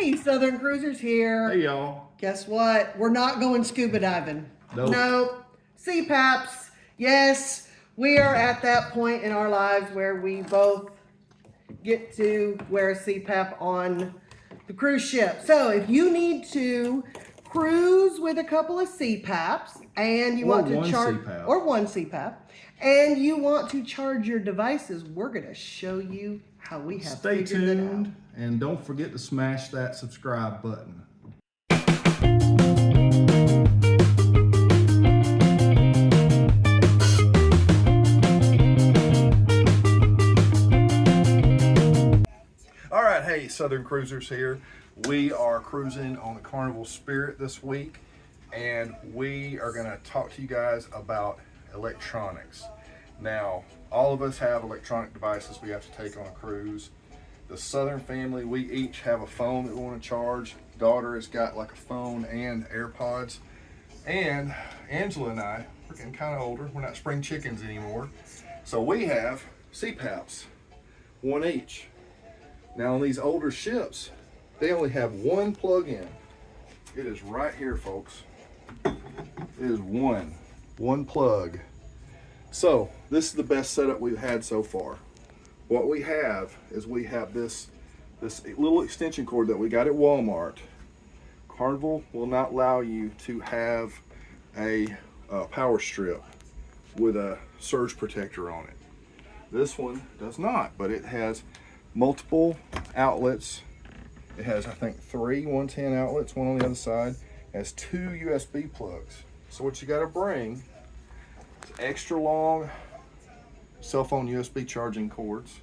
Hey, Southern Cruisers here. Hey, y'all. Guess what? We're not going scuba diving. Nope. CPAPs. Yes, we are at that point in our lives where we both get to wear a CPAP on the cruise ship. So if you need to cruise with a couple of CPAPs and you want to charge, or one CPAP, and you want to charge your devices, we're going to show you how we have Stay figured it out. tuned and don't forget to smash that subscribe button. All right, hey, Southern Cruisers here. We are cruising on the Carnival Spirit this week, and we are going to talk to you guys about electronics. Now, all of us have electronic devices we have to take on a cruise. The Southern family, we each have a phone that we want to charge. Daughter has got like a phone and AirPods. And Angela and I, we're getting kind of older. We're not spring chickens anymore. So we have CPAPs, one each. Now on these older ships, they only have one plug-in. It is right here, folks. It is one plug. So this is the best setup we've had so far. What we have is we have this little extension cord that we got at Walmart. Carnival will not allow you to have a power strip with a surge protector on it. This one does not, but it has multiple outlets. It has, I think, 3 110 outlets, one on the other side. It has 2 USB plugs. So what you got to bring is extra long cell phone USB charging cords.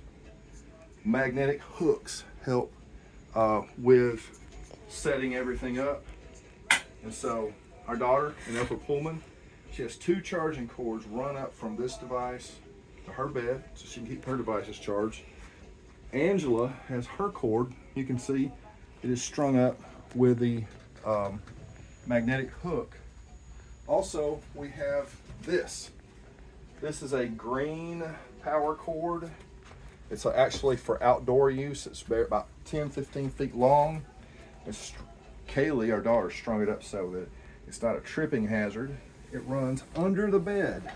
Magnetic hooks help with setting everything up. And so our daughter in Upper Pullman, she has 2 charging cords run up from this device to her bed so she can keep her devices charged. Angela has her cord. You can see it is strung up with the magnetic hook. Also, we have this. This is a green power cord. It's actually for outdoor use. It's about 10-15 feet long. Kaylee, our daughter, strung it up so that it's not a tripping hazard. It runs under the bed.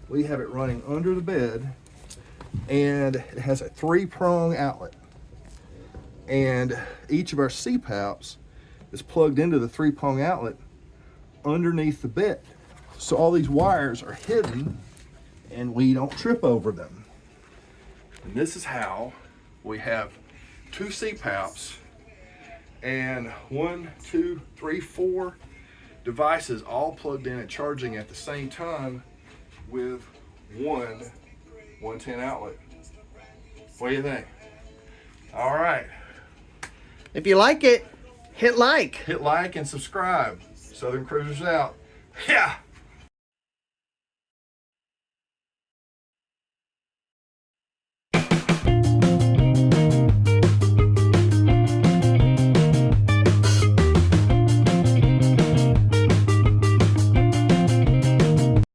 We have it running under the bed, and it has a 3-prong outlet. And each of our CPAPs is plugged into the 3-prong outlet underneath the bed. So all these wires are hidden and we don't trip over them. And this is how we have 2 CPAPs and 1, 2, 3, 4 devices all plugged in and charging at the same time with one 110 outlet. What do you think? All right. If you like it, hit like. Hit like and subscribe. Southern Cruisers out. Yeah.